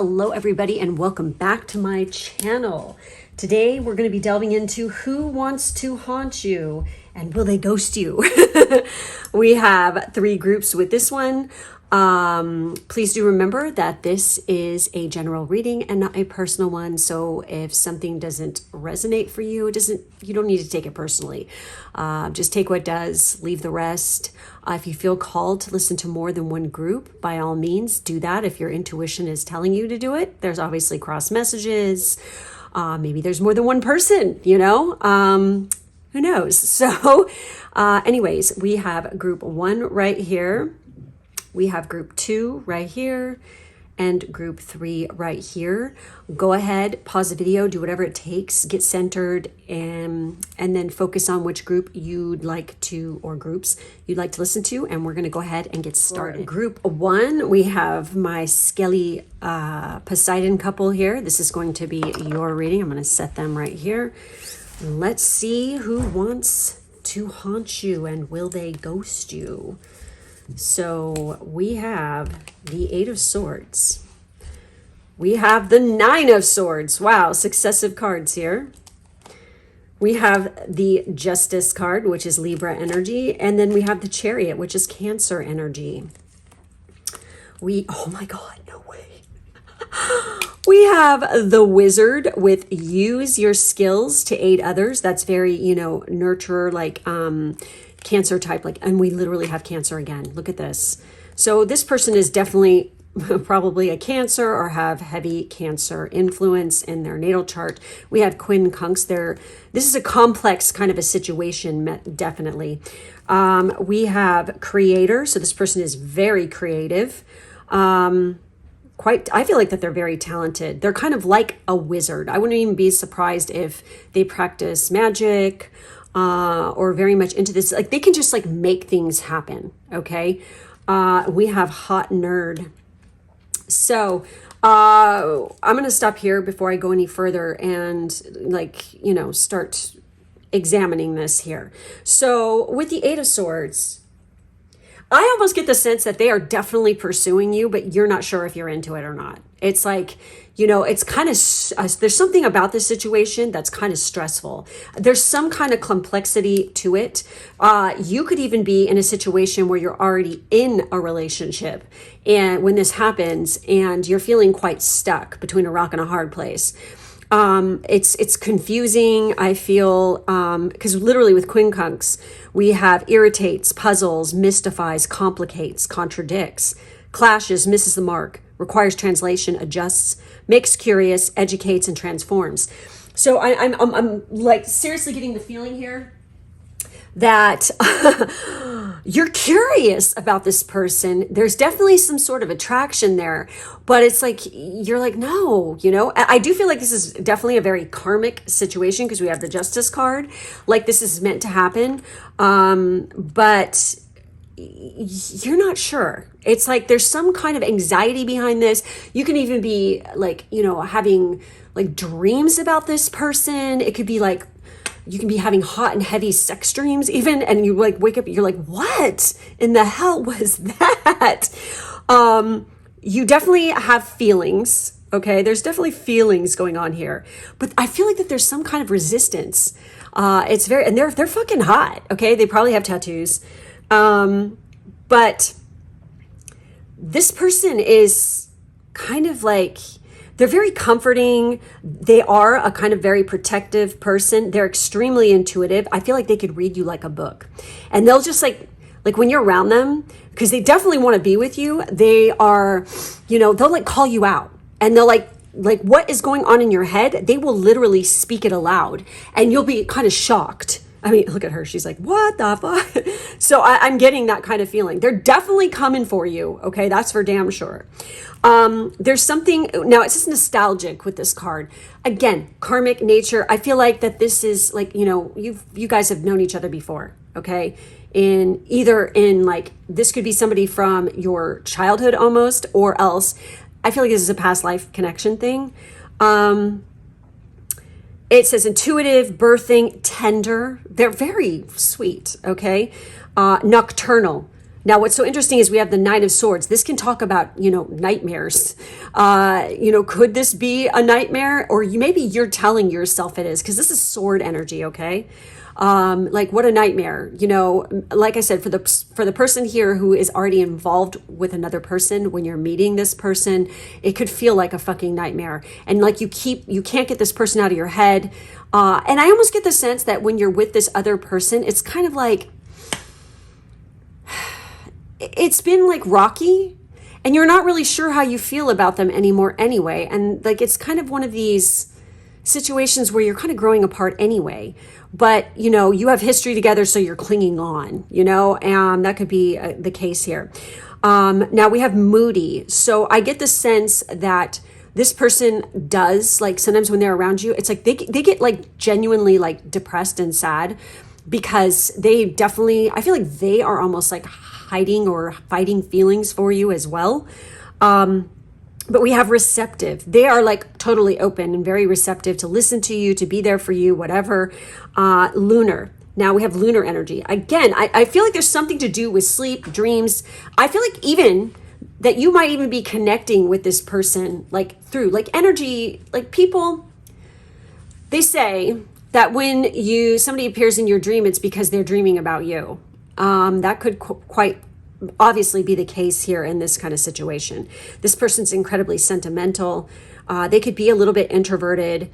Hello everybody and welcome back to my channel. Today we're going to be delving into who wants to haunt you and will they ghost you. We have 3 groups with this one. Please do remember that this is a general reading and not a personal one. So if something doesn't resonate for you, you don't need to take it personally. Just take what does, leave the rest. If you feel called to listen to more than one group, by all means do that. If your intuition is telling you to do it, there's obviously cross messages. Maybe there's more than one person, who knows? So anyways, we have group 1 right here. We have group 2 right here and group 3 right here. Go ahead, pause the video, do whatever it takes, get centered, and then focus on which group you'd like to, or groups you'd like to listen to. And we're going to go ahead and get started. For group 1, we have my Skelly Poseidon couple here. This is going to be your reading. I'm going to set them right here. Let's see who wants to haunt you and will they ghost you. So we have the 8 of Swords. We have the 9 of Swords. Wow, successive cards here. We have the Justice card, which is Libra energy. And then we have the Chariot, which is Cancer energy. Oh my God, no way. We have the Wizard with use your skills to aid others. That's very, nurturer, like, Cancer type, and we literally have Cancer again. Look at this. So this person is definitely probably a Cancer or have heavy Cancer influence in their natal chart. We have quincunx there. This is a complex kind of a situation, definitely. We have Creator. So this person is very creative. I feel like that they're very talented. They're kind of like a wizard. I wouldn't even be surprised if they practice magic, or very much into this. Like they can just make things happen. Okay. We have Hot Nerd. So, I'm going to stop here before I go any further and start examining this here. So with the 8 of Swords, I almost get the sense that they are definitely pursuing you, but you're not sure if you're into it or not. It's like, it's kind of, there's something about this situation that's kind of stressful. There's some kind of complexity to it. You could even be in a situation where you're already in a relationship. And when this happens and you're feeling quite stuck between a rock and a hard place, it's confusing, I feel, because literally with quincunx, we have irritates, puzzles, mystifies, complicates, contradicts, clashes, misses the mark, requires translation, adjusts, makes curious, educates, and transforms. So I'm like seriously getting the feeling here that you're curious about this person. There's definitely some sort of attraction there, but it's like, you're like, no, I do feel like this is definitely a very karmic situation because we have the Justice card. Like this is meant to happen. But you're not sure. It's like there's some kind of anxiety behind this. You can even be having dreams about this person. It could be like you can be having hot and heavy sex dreams even, and you wake up, you're like, what in the hell was that? You definitely have feelings. Okay, there's definitely feelings going on here, but I feel like that there's some kind of resistance. It's very, and they're fucking hot. Okay, they probably have tattoos. But this person is kind of like, they're very comforting. They are a kind of very protective person. They're extremely intuitive. I feel like they could read you like a book, and they'll just like when you're around them, because they definitely want to be with you. They are, they'll call you out, and they'll like what is going on in your head. They will literally speak it aloud, and you'll be kind of shocked. I mean, look at her. She's like, what the fuck? So I'm getting that kind of feeling. They're definitely coming for you. Okay. That's for damn sure. There's something now, it's just nostalgic with this card. Again, karmic nature. I feel like that this is you guys have known each other before. Okay. This could be somebody from your childhood almost, or else I feel like this is a past life connection thing. It says intuitive, birthing, tender. They're very sweet, okay? Nocturnal. Now, what's so interesting is we have the Nine of Swords. This can talk about, nightmares. Could this be a nightmare? Or maybe you're telling yourself it is, because this is sword energy, okay? Like what a nightmare, like I said, for the person here who is already involved with another person, when you're meeting this person, it could feel like a fucking nightmare. And like you can't get this person out of your head. And I almost get the sense that when you're with this other person, it's kind of like, it's been like rocky and you're not really sure how you feel about them anymore anyway. And like, it's kind of one of these situations where you're kind of growing apart anyway, but you have history together, so you're clinging on, and that could be the case here. Now we have moody. So I get the sense that this person does, like, sometimes when they're around you, it's like they get like genuinely like depressed and sad, because they definitely, I feel like they are almost like hiding or fighting feelings for you as well. But we have receptive. They are like totally open and very receptive to listen to you, to be there for you, whatever. Lunar. Now we have lunar energy. Again, I feel like there's something to do with sleep, dreams. I feel like even that you might even be connecting with this person like through like energy, like people. They say that when somebody appears in your dream, it's because they're dreaming about you. That could quite obviously be the case here in this kind of situation. This person's incredibly sentimental. They could be a little bit introverted.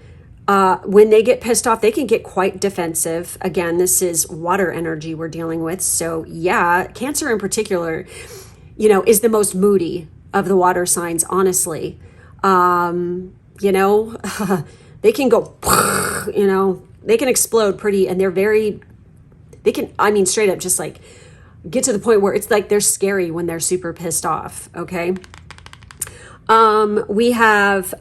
When they get pissed off, they can get quite defensive. Again, this is water energy we're dealing with. So yeah, Cancer in particular, is the most moody of the water signs, honestly. They can go, they can explode pretty, and they can, straight up just like get to the point where it's like they're scary when they're super pissed off, okay? We have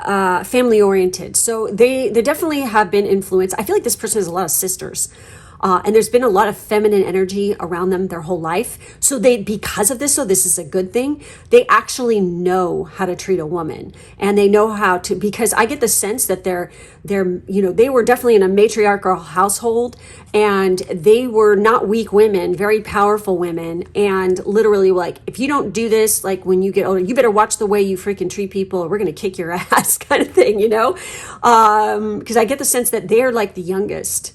family oriented. So they definitely have been influenced. I feel like this person has a lot of sisters. And there's been a lot of feminine energy around them their whole life. So because of this, so this is a good thing, they actually know how to treat a woman, and they know how to, because I get the sense that they were definitely in a matriarchal household, and they were not weak women, very powerful women. And literally, like, if you don't do this, like when you get older, you better watch the way you freaking treat people, or we're going to kick your ass kind of thing, because I get the sense that they're like the youngest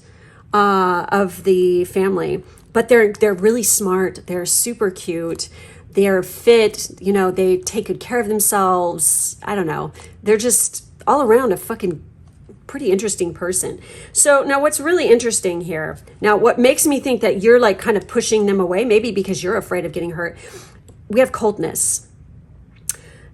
of the family, but they're really smart. They're super cute. They're fit. They take good care of themselves. I don't know. They're just all around a fucking pretty interesting person. So now what's really interesting here, now what makes me think that you're like kind of pushing them away, maybe because you're afraid of getting hurt, we have coldness.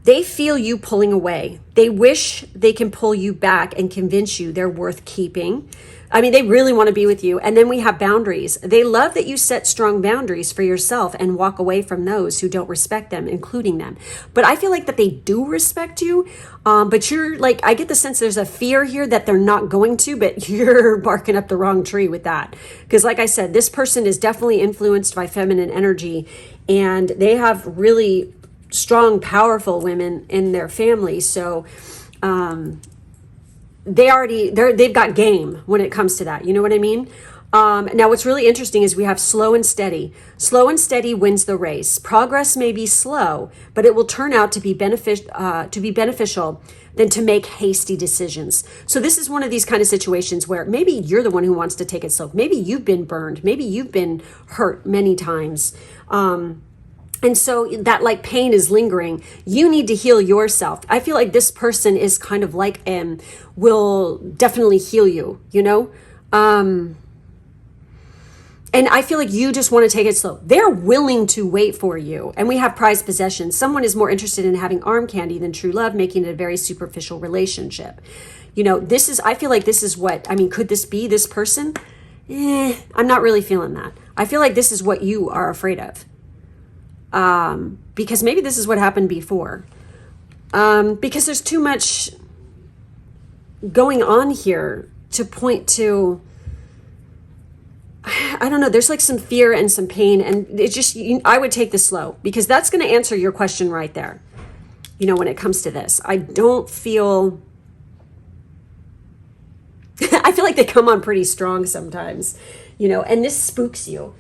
They feel you pulling away. They wish they can pull you back and convince you they're worth keeping. They really want to be with you. And then we have boundaries. They love that you set strong boundaries for yourself and walk away from those who don't respect them, including them. But I feel like that they do respect you. But you're like, I get the sense there's a fear here that they're not going to, but you're barking up the wrong tree with that. Because like I said, this person is definitely influenced by feminine energy, and they have really strong, powerful women in their family. So, they've got game when it comes to that. You know what I mean? Now what's really interesting is we have slow and steady. Slow and steady wins the race. Progress may be slow, but it will turn out to be beneficial than to make hasty decisions. So this is one of these kind of situations where maybe you're the one who wants to take it slow. Maybe you've been burned. Maybe you've been hurt many times. And so that like pain is lingering. You need to heal yourself. I feel like this person is kind of like, will definitely heal you, And I feel like you just want to take it slow. They're willing to wait for you. And we have prized possessions. Someone is more interested in having arm candy than true love, making it a very superficial relationship. I feel like this is could this be this person? I'm not really feeling that. I feel like this is what you are afraid of. Because maybe this is what happened before. Because there's too much going on here to point to, I don't know, there's like some fear and some pain, and it's just, I would take this slow, because that's going to answer your question right there. When it comes to this, I don't feel, I feel like they come on pretty strong sometimes, and this spooks you.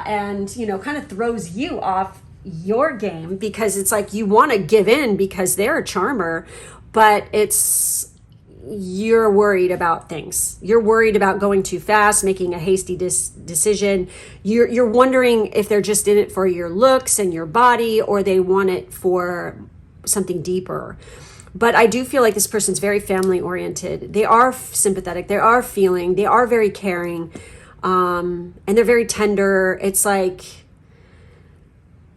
and, you know, kind of throws you off your game because it's like you want to give in because they're a charmer, but you're worried about things. You're worried about going too fast, making a hasty decision. You're wondering if they're just in it for your looks and your body, or they want it for something deeper. But I do feel like this person's very family oriented. They are sympathetic. They are feeling. They are very caring. And they're very tender. It's like,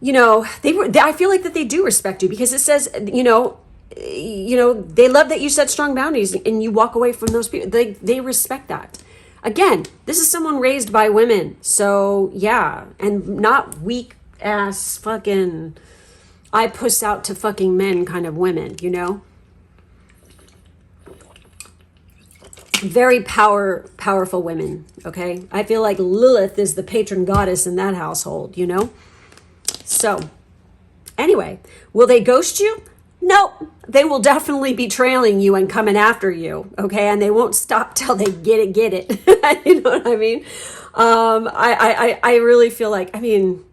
you know, I feel like that they do respect you because it says, you know, they love that you set strong boundaries and you walk away from those people. They respect that. Again, this is someone raised by women. So yeah, and not weak ass fucking, I puss out to fucking men kind of women, you know? Very powerful women, okay? I feel like Lilith is the patron goddess in that household, you know? So, anyway, will they ghost you? Nope. They will definitely be trailing you and coming after you, okay? And they won't stop till they get it. You know what I mean? I really feel like, I mean,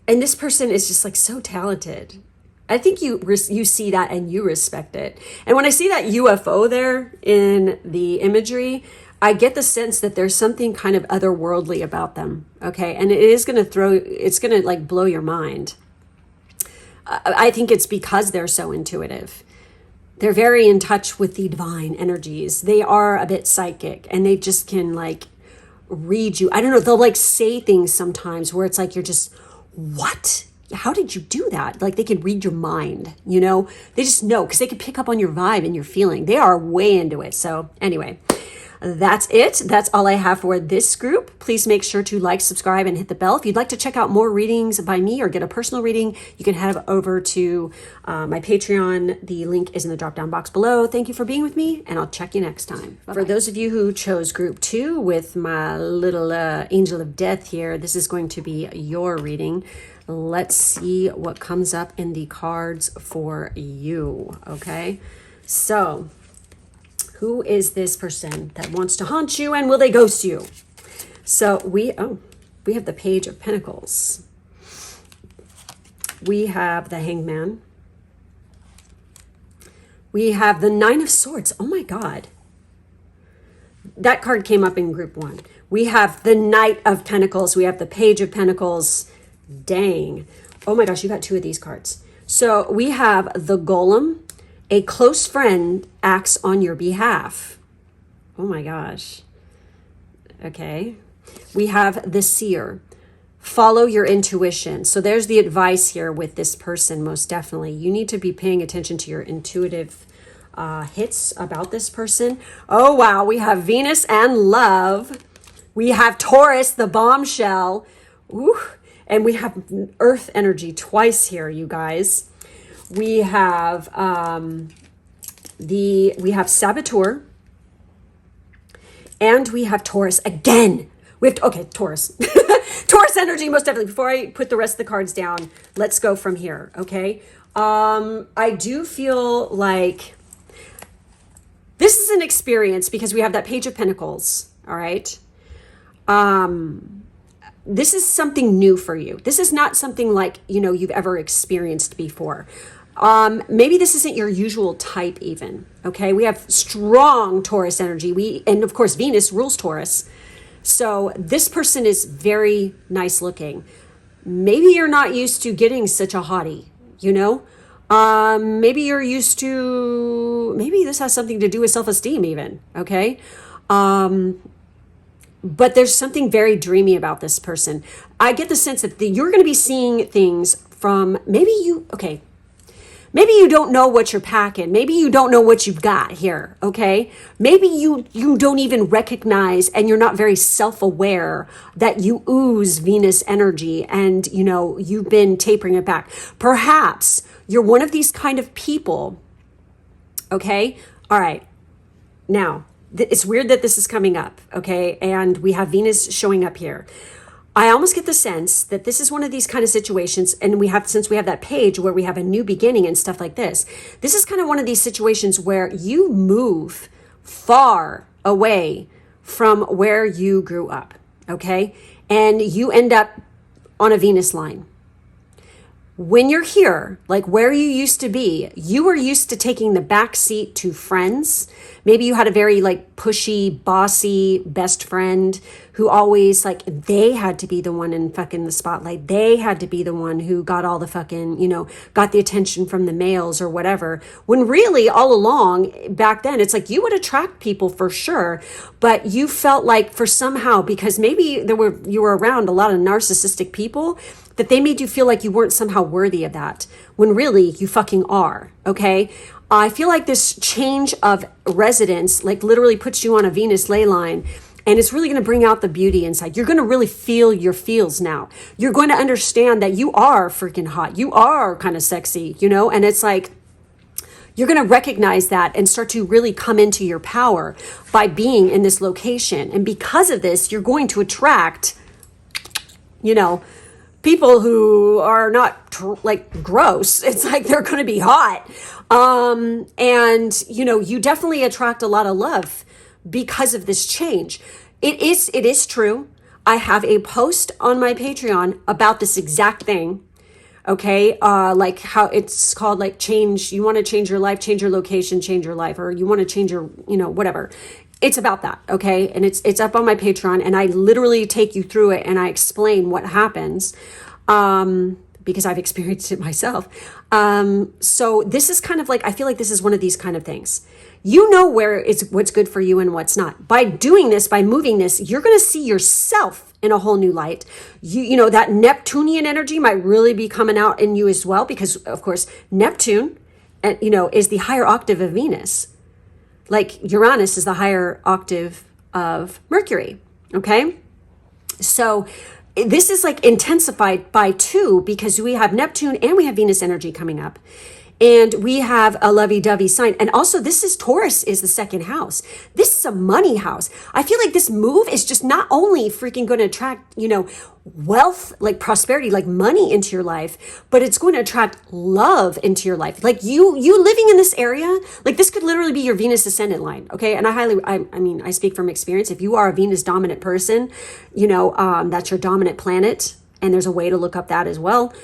and this person is just like so talented. I think you see that and you respect it. And when I see that UFO there in the imagery, I get the sense that there's something kind of otherworldly about them, okay? And it's going to like blow your mind. I think it's because they're so intuitive. They're very in touch with the divine energies. They are a bit psychic and they just can like read you. I don't know. They'll like say things sometimes where it's like, you're just, what? How did you do that? Like they can read your mind, you know, they just know because they can pick up on your vibe and your feeling. They are way into it. So anyway, that's it. That's all I have for this group. Please make sure to like, subscribe, and hit the bell. If you'd like to check out more readings by me or get a personal reading, you can head over to my Patreon. The link is in the drop-down box below. Thank you for being with me, and I'll check you next time. Bye-bye. For those of you who chose group 2 with my little angel of death here, this is going to be your reading. Let's see what comes up in the cards for you, okay? So, who is this person that wants to haunt you, and will they ghost you? So we have the Page of Pentacles. We have the Hangman. We have the Nine of Swords. Oh my God. That card came up in group 1. We have the Knight of Pentacles. We have the Page of Pentacles. Dang. Oh my gosh, you got 2 of these cards. So we have the Golem. A close friend acts on your behalf. Oh my gosh. Okay. We have the Seer. Follow your intuition. So there's the advice here with this person, most definitely. You need to be paying attention to your intuitive hits about this person. Oh wow, we have Venus and Love. We have Taurus, the bombshell. Ooh. And we have Earth energy twice here, you guys. We have we have Saboteur, and we have Taurus again. Taurus. Taurus energy, most definitely. Before I put the rest of the cards down, let's go from here, okay? I do feel like this is an experience because we have that Page of Pentacles, all right? This is something new for you. This is not something like, you know, you've ever experienced before. Maybe this isn't your usual type even, okay? We have strong Taurus energy. And of course, Venus rules Taurus. So this person is very nice looking. Maybe you're not used to getting such a hottie, you know? Maybe you're used to, maybe this has something to do with self-esteem even, okay? But there's something very dreamy about this person. I get the sense that you're going to be seeing things from maybe you don't know what you're packing. Maybe you don't know what you've got here, okay? Maybe you don't even recognize and you're not very self-aware that you ooze Venus energy and, you know, you've been tapering it back. Perhaps you're one of these kind of people, okay? All right. Now, it's weird that this is coming up, okay? And we have Venus showing up here. I almost get the sense that this is one of these kind of situations, and since we have that page where we have a new beginning and stuff like this is kind of one of these situations where you move far away from where you grew up, okay? And you end up on a Venus line. When you're here, like where you used to be, you were used to taking the back seat to friends. Maybe you had a very like pushy, bossy best friend who always like, they had to be the one in fucking the spotlight. They had to be the one who got all the fucking, you know, got the attention from the males or whatever. When really all along back then, it's like you would attract people for sure, but you felt like for somehow, because maybe you were around a lot of narcissistic people, that they made you feel like you weren't somehow worthy of that, when really you fucking are, okay? I feel like this change of residence like literally puts you on a Venus ley line, and it's really going to bring out the beauty inside. You're going to really feel your feels now. You're going to understand that you are freaking hot. You are kind of sexy, you know? And it's like, you're going to recognize that and start to really come into your power by being in this location. And because of this, you're going to attract, you know, people who are not like gross. It's like they're going to be hot. And you know, you definitely attract a lot of love because of this change. It is true. I have a post on my Patreon about this exact thing. Okay. Like how it's called, like change, you want to change your life, change your location, change your life, or you want to change your, you know, whatever. It's about that, okay? And it's up on my Patreon, and I literally take you through it and I explain what happens because I've experienced it myself. So this is kind of like, I feel like this is one of these kind of things. You know what's good for you and what's not. By doing this, by moving this, you're going to see yourself in a whole new light. You know, that Neptunian energy might really be coming out in you as well, because of course, Neptune, you know, is the higher octave of Venus. Like Uranus is the higher octave of Mercury, okay? So this is like intensified by 2 because we have Neptune and we have Venus energy coming up. And we have a lovey-dovey sign. And also this is Taurus is the second house. This is a money house. I feel like this move is just not only freaking going to attract, you know, wealth, like prosperity, like money into your life, but it's going to attract love into your life. Like you living in this area, like this could literally be your Venus ascendant line. Okay. And I mean, I speak from experience. If you are a Venus dominant person, you know, that's your dominant planet. And there's a way to look up that as well.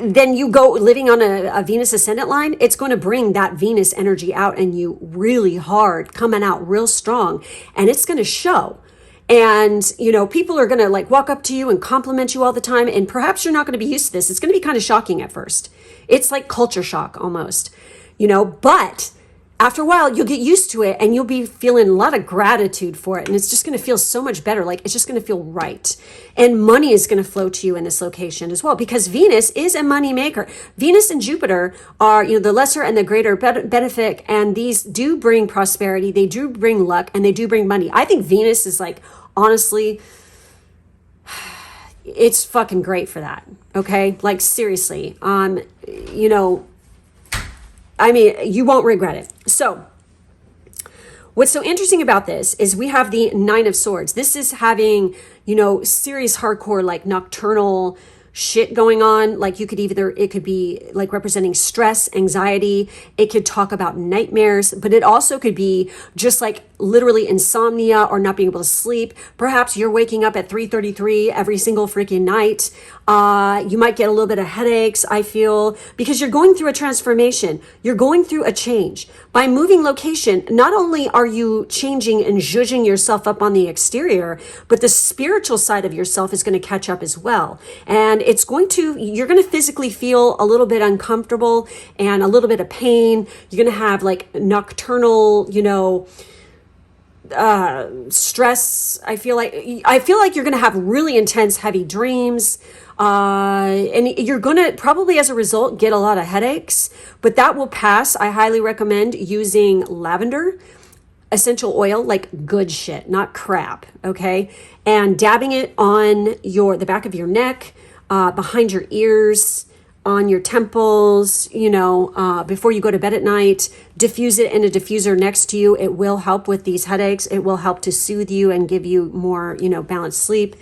Then you go living on a Venus ascendant line, it's going to bring that Venus energy out in you really hard, coming out real strong, and it's going to show. And, you know, people are going to like walk up to you and compliment you all the time. And perhaps you're not going to be used to this. It's going to be kind of shocking at first. It's like culture shock almost, you know, but after a while you'll get used to it and you'll be feeling a lot of gratitude for it. And it's just going to feel so much better. Like it's just going to feel right. And money is going to flow to you in this location as well, because Venus is a money maker. Venus and Jupiter are, you know, the lesser and the greater benefic. And these do bring prosperity. They do bring luck, and they do bring money. I think Venus is like, honestly, it's fucking great for that. Okay. Like seriously, you know, I mean, you won't regret it. So what's so interesting about this is we have the 9 of Swords. This is having, you know, serious hardcore, like nocturnal shit going on. Like it could be like representing stress, anxiety. It could talk about nightmares, but it also could be just like literally insomnia or not being able to sleep. Perhaps you're waking up at 3:33 every single freaking night. You might get a little bit of headaches, I feel, because you're going through a transformation. You're going through a change. By moving location, not only are you changing and zhuzhing yourself up on the exterior, but the spiritual side of yourself is going to catch up as well. And you're going to physically feel a little bit uncomfortable and a little bit of pain. You're going to have like nocturnal, you know, stress. I feel like you're going to have really intense, heavy dreams. And you're going to probably as a result get a lot of headaches, but that will pass. I highly recommend using lavender essential oil, like good shit, not crap. Okay. And dabbing it on the back of your neck, behind your ears, on your temples, you know, before you go to bed at night. Diffuse it in a diffuser next to you. It will help with these headaches. It will help to soothe you and give you more, you know, balanced sleep.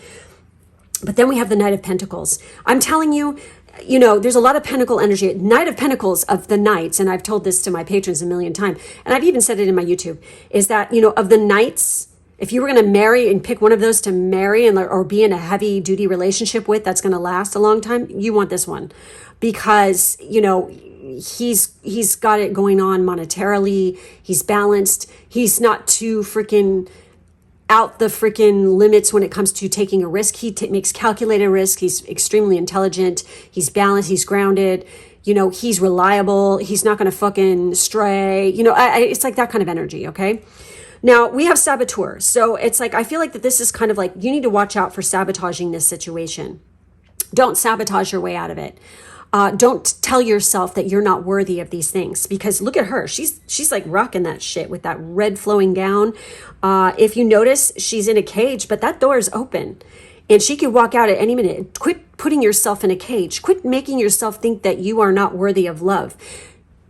But then we have the Knight of Pentacles. I'm telling you, you know, there's a lot of pentacle energy. Knight of Pentacles of the Knights, and I've told this to my patrons a million times, and I've even said it in my YouTube, is that, you know, of the Knights, If you were going to marry and pick one of those to marry and or be in a heavy duty relationship with that's going to last a long time, you want this one, because, you know, he's got it going on monetarily. He's balanced. He's not too freaking out the freaking limits when it comes to taking a risk. He makes calculated risk. He's extremely intelligent. He's balanced. He's grounded. You know, he's reliable. He's not going to fucking stray. You know, it's like that kind of energy. Okay. Now we have saboteur. So it's like, I feel like that this is kind of like, you need to watch out for sabotaging this situation. Don't sabotage your way out of it. Don't tell yourself that you're not worthy of these things, because look at her. She's like rocking that shit with that red flowing gown. If you notice, she's in a cage, but that door is open and she could walk out at any minute. Quit putting yourself in a cage. Quit making yourself think that you are not worthy of love.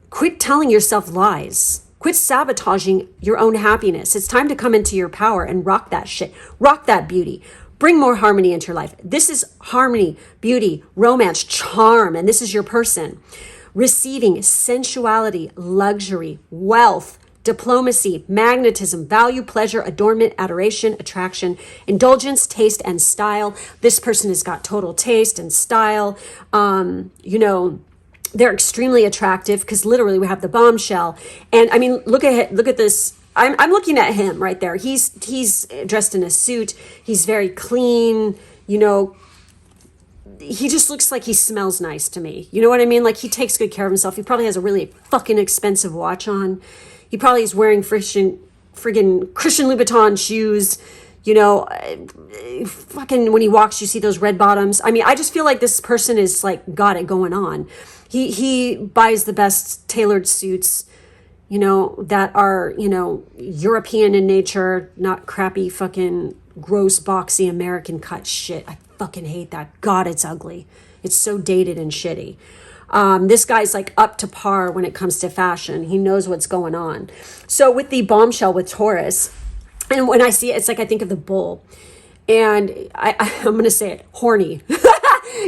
Quit telling yourself lies. Quit sabotaging your own happiness. It's time to come into your power and rock that shit. Rock that beauty. Bring more harmony into your life. This is harmony, beauty, romance, charm, and this is your person. Receiving sensuality, luxury, wealth, diplomacy, magnetism, value, pleasure, adornment, adoration, attraction, indulgence, taste, and style. This person has got total taste and style. You know, they're extremely attractive because literally we have the bombshell. And I mean, look at this. I'm looking at him right there. He's dressed in a suit. He's very clean. You know, he just looks like he smells nice to me. You know what I mean? Like, he takes good care of himself. He probably has a really fucking expensive watch on. He probably is wearing friggin' Christian Louboutin shoes. You know, fucking when he walks, you see those red bottoms. I mean, I just feel like this person is like got it going on. He buys the best tailored suits, you know, that are, you know, European in nature, not crappy fucking gross boxy American cut shit. I fucking hate that. God, it's ugly. It's so dated and shitty. This guy's like up to par when it comes to fashion. He knows what's going on. So with the bombshell with Taurus, and when I see it, it's like I think of the bull. And I'm going to say it, horny.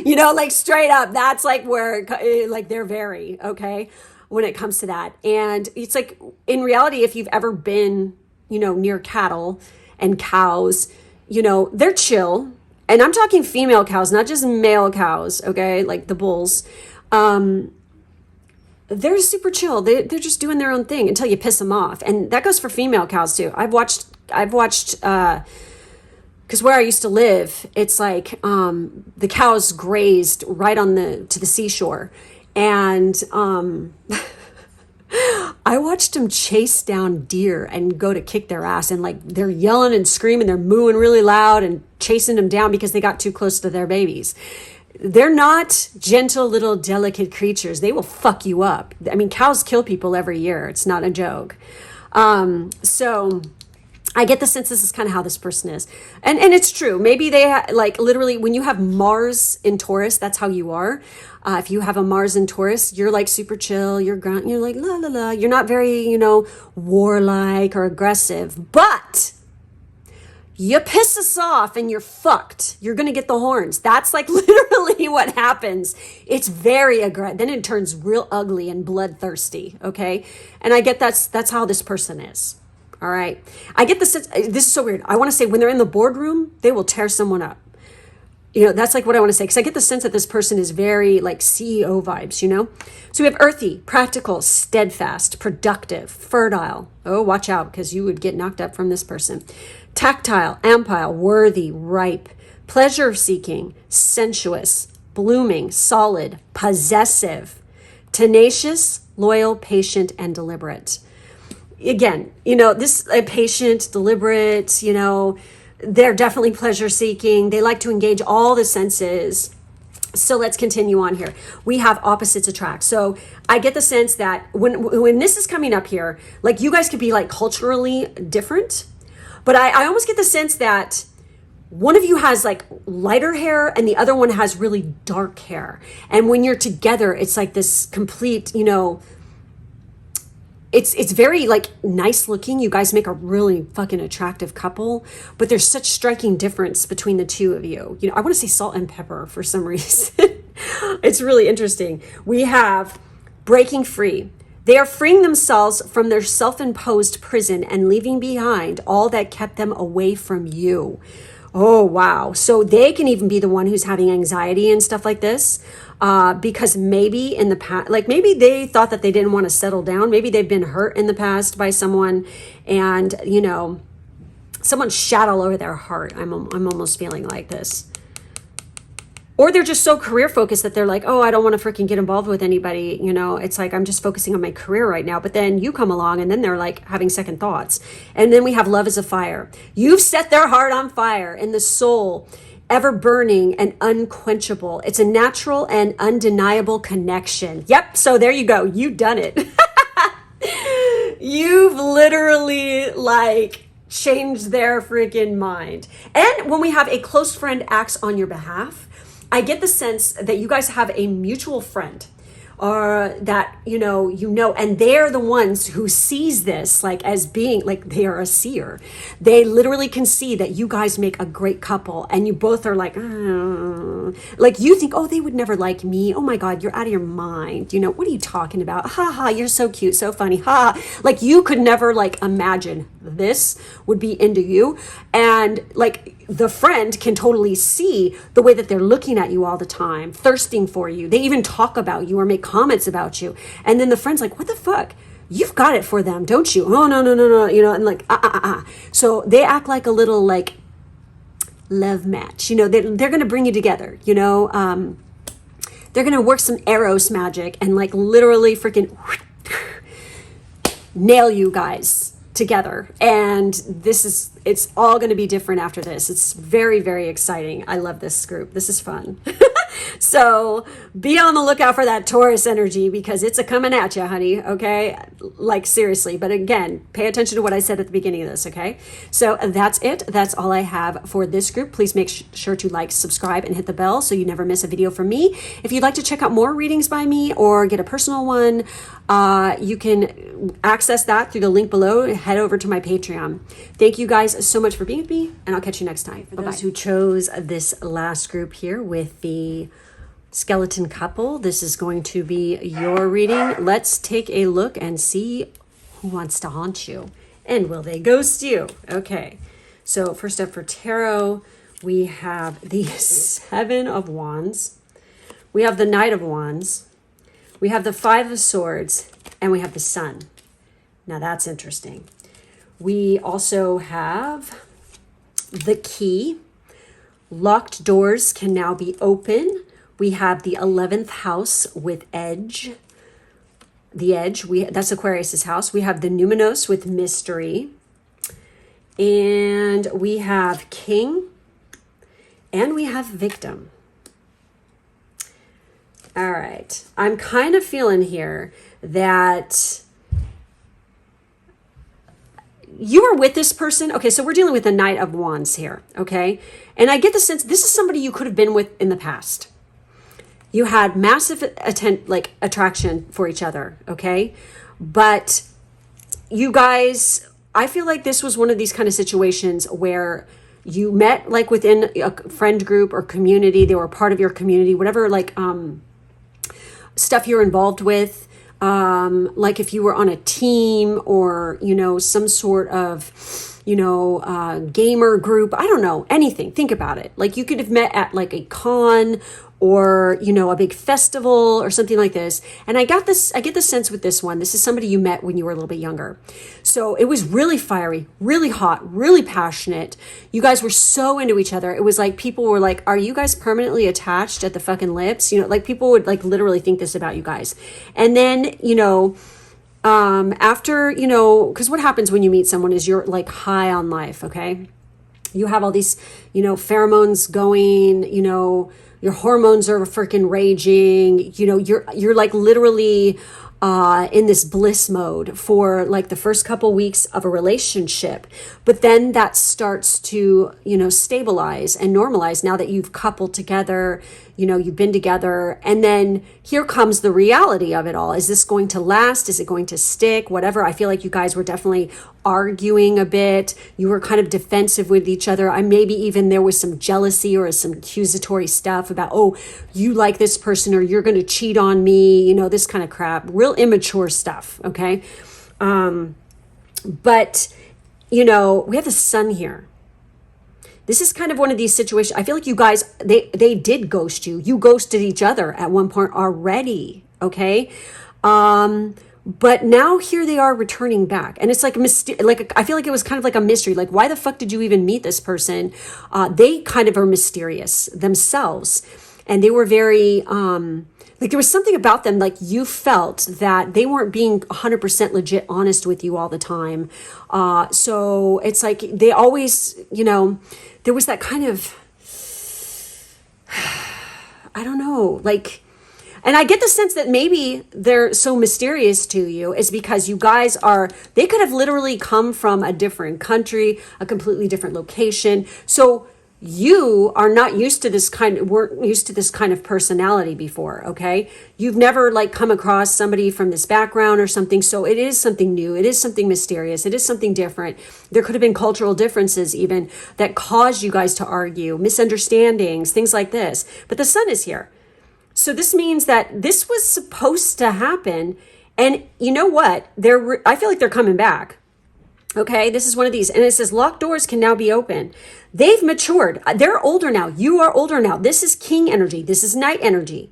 You know, like straight up, that's like where, like they're very, okay, when it comes to that. And it's like, in reality, if you've ever been, you know, near cattle and cows, you know, they're chill. And I'm talking female cows, not just male cows, okay, like the bulls. They're super chill. They're just doing their own thing until you piss them off. And that goes for female cows too. I've watched, because where I used to live, it's like the cows grazed right to the seashore. And I watched them chase down deer and go to kick their ass. And like they're yelling and screaming, they're mooing really loud and chasing them down because they got too close to their babies. They're not gentle little delicate creatures. They will fuck you up. I mean, cows kill people every year. It's not a joke. So I get the sense this is kind of how this person is. And it's true. Maybe they like literally when you have Mars in Taurus, that's how you are. If you have a Mars in Taurus, you're like super chill. You're like la la la. You're not very, you know, warlike or aggressive, but you piss us off and you're fucked. You're going to get the horns. That's like literally what happens. It's very aggressive. Then it turns real ugly and bloodthirsty. Okay. And I get that's how this person is. All right. I get the sense, this is so weird. I want to say when they're in the boardroom, they will tear someone up. You know, that's like what I want to say. Because I get the sense that this person is very like CEO vibes, you know? So we have earthy, practical, steadfast, productive, fertile. Oh, watch out because you would get knocked up from this person. Tactile, ampile, worthy, ripe, pleasure-seeking, sensuous, blooming, solid, possessive, tenacious, loyal, patient, and deliberate. Again, you know, this patient, deliberate, you know, they're definitely pleasure-seeking. They like to engage all the senses. So let's continue on here. We have opposites attract. So I get the sense that when this is coming up here, like you guys could be like culturally different. But I almost get the sense that one of you has like lighter hair and the other one has really dark hair. And when you're together, it's like this complete, you know, it's very like nice looking. You guys make a really fucking attractive couple, but there's such striking difference between the two of you. You know, I want to say salt and pepper for some reason. It's really interesting. We have breaking free. They are freeing themselves from their self-imposed prison and leaving behind all that kept them away from you. Oh, wow. So they can even be the one who's having anxiety and stuff like this, because maybe in the past, like maybe they thought that they didn't want to settle down. Maybe they've been hurt in the past by someone, and, you know, someone shat all over their heart. I'm almost feeling like this. Or they're just so career focused that they're like, oh, I don't want to freaking get involved with anybody. You know, it's like, I'm just focusing on my career right now. But then you come along and then they're like having second thoughts. And then we have love as a fire. You've set their heart on fire, and the soul ever burning and unquenchable. It's a natural and undeniable connection. Yep. So there you go. You've done it. You've literally like changed their freaking mind. And when we have a close friend acts on your behalf, I get the sense that you guys have a mutual friend, or that, you know, and they're the ones who sees this like as being like, they are a seer. They literally can see that you guys make a great couple, and you both are like, like you think, oh, they would never like me. Oh my God, you're out of your mind. You know, what are you talking about? Ha ha, you're so cute, so funny. Ha. Like you could never like imagine this would be into you. And like the friend can totally see the way that they're looking at you all the time, thirsting for you. They even talk about you or make comments about you. And then the friend's like, what the fuck? You've got it for them, don't you? Oh, no. You know, and like, So they act like a little like love match. You know, they're going to bring you together, you know. They're going to work some Eros magic and like literally freaking nail you guys together. And it's all going to be different after this. It's very, very exciting. I love this group. This is fun. So be on the lookout for that Taurus energy, because it's a coming at you, honey. Okay. Like seriously. But again, pay attention to what I said at the beginning of this. Okay. So that's it. That's all I have for this group. Please make sure to like, subscribe, and hit the bell so you never miss a video from me. If you'd like to check out more readings by me or get a personal one, you can access that through the link below. Head over to my Patreon. Thank you guys so much for being with me, and I'll catch you next time. For those who chose this last group here with the skeleton couple, this is going to be your reading. Let's take a look and see who wants to haunt you, and will they ghost you? Okay, so first up for tarot, we have the Seven of Wands, we have the Knight of Wands, we have the Five of Swords, and we have the Sun. Now that's interesting. We also have the Key. Locked doors can now be open. We have the 11th house with Edge. The Edge, that's Aquarius's house. We have the Numinous with Mystery. And we have King. And we have Victim. All right. I'm kind of feeling here that you are with this person. Okay, so we're dealing with the Knight of Wands here, okay? And I get the sense this is somebody you could have been with in the past. You had massive attraction for each other, okay? But you guys, I feel like this was one of these kind of situations where you met like within a friend group or community. They were part of your community, whatever like stuff you're involved with. Like if you were on a team or, you know, some sort of, you know, gamer group, I don't know, anything. Think about it. Like you could have met at like a con or, you know, a big festival or something like this. And I get the sense with this one, this is somebody you met when you were a little bit younger. So it was really fiery, really hot, really passionate. You guys were so into each other. It was like people were like, are you guys permanently attached at the fucking lips? You know, like people would like literally think this about you guys. And then, you know, after, you know, because what happens when you meet someone is you're like high on life, okay? You have all these, you know, pheromones going, you know, your hormones are freaking raging, you know, you're like literally in this bliss mode for like the first couple weeks of a relationship. But then that starts to, you know, stabilize and normalize now that you've coupled together, you've been together, and then here comes the reality of it all. Is this going to last? Is it going to stick? Whatever. I feel like you guys were definitely arguing a bit. You were kind of defensive with each other. Maybe even there was some jealousy or some accusatory stuff about, oh, you like this person, or you're going to cheat on me, this kind of crap, real immature stuff. Okay. But, we have the sun here. This is kind of one of these situations. I feel like you guys, they did ghost you. You ghosted each other at one point already. Okay. But now here they are returning back. And it's like I feel like it was kind of like a mystery. Like, why the fuck did you even meet this person? They kind of are mysterious themselves. And they were very, like there was something about them, like you felt that they weren't being 100% legit honest with you all the time. So it's like they always, there was that kind of, I don't know, like, and I get the sense that maybe they're so mysterious to you is because you guys they could have literally come from a different country, a completely different location. So you are not used to weren't used to this kind of personality before, okay? You've never come across somebody from this background or something. So it is something new. It is something mysterious. It is something different. There could have been cultural differences even that caused you guys to argue, misunderstandings, things like this. But the sun is here. So this means that this was supposed to happen. And you know what? I feel like they're coming back. Okay, this is one of these. And it says locked doors can now be open. They've matured. They're older now. You are older now. This is king energy. This is knight energy.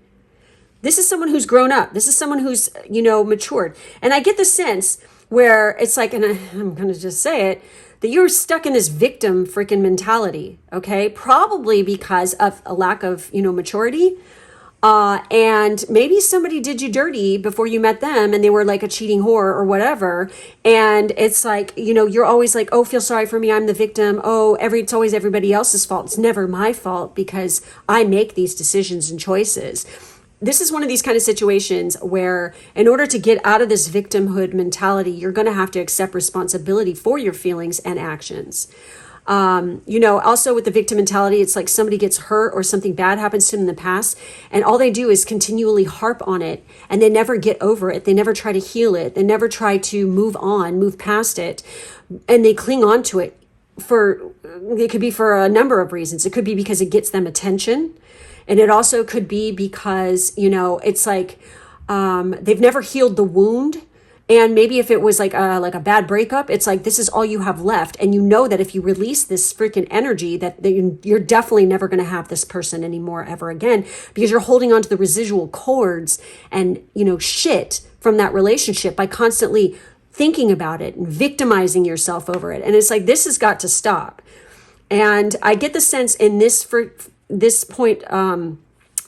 This is someone who's grown up. This is someone who's, matured. And I get the sense where it's like, and I'm going to just say it, that you're stuck in this victim freaking mentality. Okay, probably because of a lack of, maturity. And maybe somebody did you dirty before you met them and they were like a cheating whore or whatever. And it's like, you're always like, oh, feel sorry for me. I'm the victim. Oh, it's always everybody else's fault. It's never my fault because I make these decisions and choices. This is one of these kind of situations where in order to get out of this victimhood mentality, you're going to have to accept responsibility for your feelings and actions. Also with the victim mentality, it's like somebody gets hurt or something bad happens to them in the past, and all they do is continually harp on it, and they never get over it. They never try to heal it. They never try to move past it, and they cling on to it it could be for a number of reasons. It could be because it gets them attention, and it also could be because, it's like, they've never healed the wound. And maybe if it was like a bad breakup, it's like, this is all you have left. And that if you release this freaking energy, that you're definitely never going to have this person anymore ever again, because you're holding on to the residual cords and, shit from that relationship by constantly thinking about it and victimizing yourself over it. And it's like, this has got to stop. And I get the sense in this point,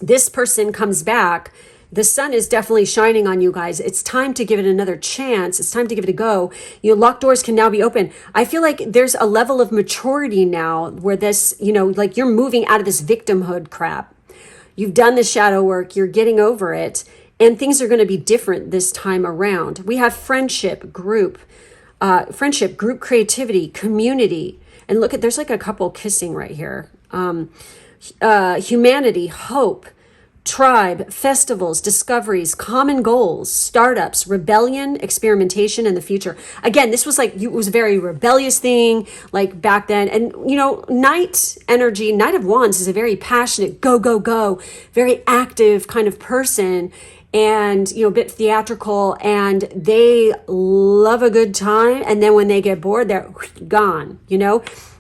this person comes back. The sun is definitely shining on you guys. It's time to give it another chance. It's time to give it a go. Locked doors can now be open. I feel like there's a level of maturity now where this, like you're moving out of this victimhood crap. You've done the shadow work. You're getting over it. And things are going to be different this time around. We have friendship, group creativity, community. And look there's like a couple kissing right here. Humanity, hope, tribe, festivals, discoveries, common goals, startups, rebellion, experimentation, and the future. Again, this was it was a very rebellious thing like back then. And, Knight energy, Knight of Wands is a very passionate, go, go, go, very active kind of person. And, a bit theatrical, and they love a good time. And then when they get bored, they're gone,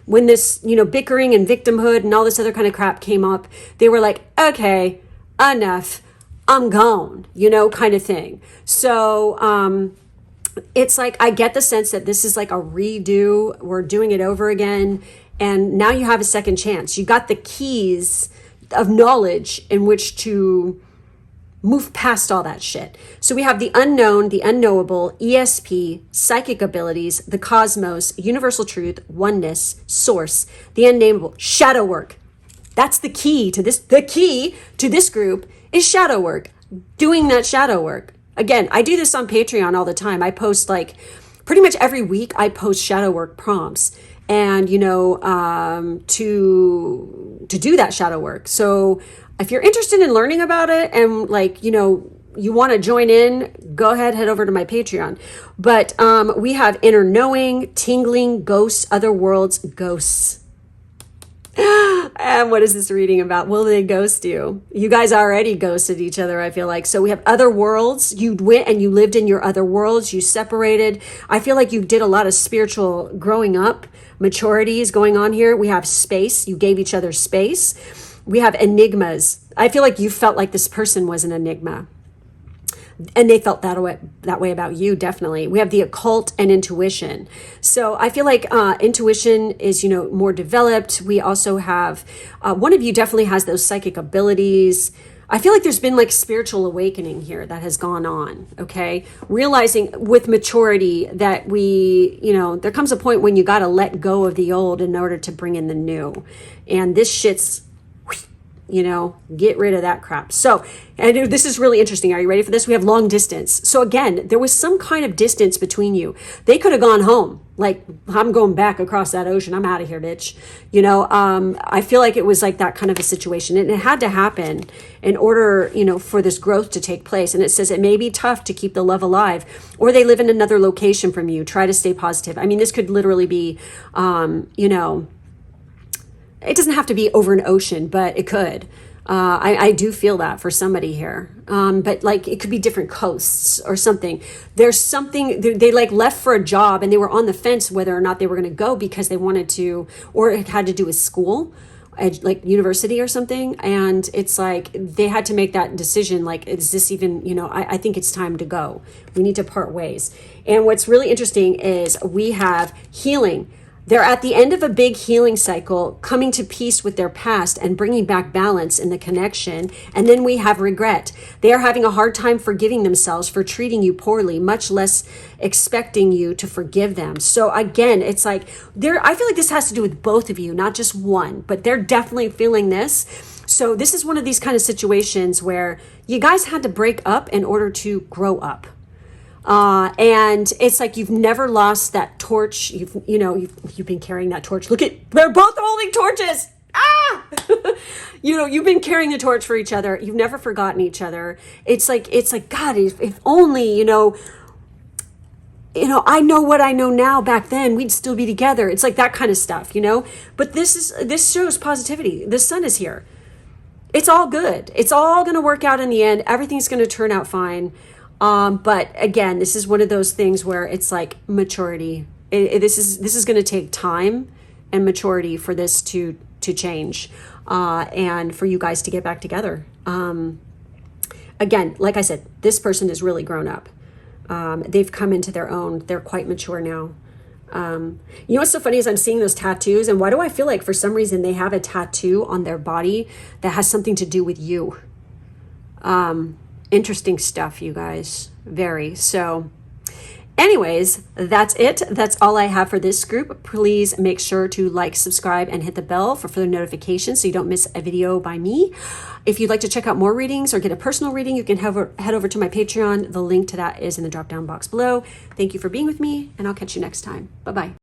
When this, bickering and victimhood and all this other kind of crap came up, they were like, okay, enough, I'm gone, kind of thing. So it's like, I get the sense that this is like a redo. We're doing it over again. And now you have a second chance. You got the keys of knowledge in which to move past all that shit. So we have the unknown, the unknowable, ESP, psychic abilities, the cosmos, universal truth, oneness, source, the unnameable, shadow work. That's the key to this. The key to this group is shadow work, doing that shadow work. Again, I do this on Patreon all the time. I post pretty much every week I post shadow work prompts. and, you know, to do that shadow work. So if you're interested in learning about it and like, you know, you want to join in, go ahead, head over to my Patreon. But we have inner knowing, tingling, ghosts, other worlds, ghosts. And what is this reading about? Will they ghost you? You guys already ghosted each other, I feel like. So we have other worlds. You went and you lived in your other worlds. You separated. I feel like you did a lot of spiritual growing up. Maturity is going on here. We have space. You gave each other space. We have enigmas. I feel like you felt like this person was an enigma. And they felt that way about you, definitely. We have the occult and intuition. So I feel like intuition is, you know, more developed. We also have, one of you definitely has those psychic abilities. I feel like there's been like spiritual awakening here that has gone on, okay? Realizing with maturity that we, you know, there comes a point when you got to let go of the old in order to bring in the new. And this shit's, you know, get rid of that crap. So, and this is really interesting. Are you ready for this? We have long distance. So again, there was some kind of distance between you. They could have gone home. Like, I'm going back across that ocean. I'm out of here, bitch. You know, I feel like it was like that kind of a situation. And it had to happen in order, you know, for this growth to take place. And it says it may be tough to keep the love alive, or they live in another location from you. Try to stay positive. I mean, this could literally be, you know, it doesn't have to be over an ocean, but it could. I do feel that for somebody here. But like, it could be different coasts or something. There's something, they like left for a job and they were on the fence whether or not they were going to go because they wanted to, or it had to do with school, like university or something. And it's like, they had to make that decision. Like, is this even, you know, I think it's time to go. We need to part ways. And what's really interesting is we have healing. They're at the end of a big healing cycle, coming to peace with their past and bringing back balance in the connection. And then we have regret. They are having a hard time forgiving themselves for treating you poorly, much less expecting you to forgive them. So again, it's like, I feel like this has to do with both of you, not just one, but they're definitely feeling this. So this is one of these kind of situations where you guys had to break up in order to grow up. And it's like you've never lost that torch. You've been carrying that torch. Look at, they're both holding torches. Ah! You know, you've been carrying the torch for each other. You've never forgotten each other. It's like God, if only, you know, I know what I know now. Back then, we'd still be together. It's like that kind of stuff, you know. But this shows positivity. The sun is here. It's all good. It's all going to work out in the end. Everything's going to turn out fine. But again, this is one of those things where it's like maturity. This is going to take time and maturity for this to change, and for you guys to get back together. Again, like I said, this person is really grown up. They've come into their own. They're quite mature now. You know what's so funny is I'm seeing those tattoos, and why do I feel like for some reason they have a tattoo on their body that has something to do with you? Interesting stuff, you guys. Very. So anyways, that's it. That's all I have for this group. Please make sure to like, subscribe, and hit the bell for further notifications so you don't miss a video by me. If you'd like to check out more readings or get a personal reading, you can head over to my Patreon. The link to that is in the drop down box below. Thank you for being with me, and I'll catch you next time. Bye-bye.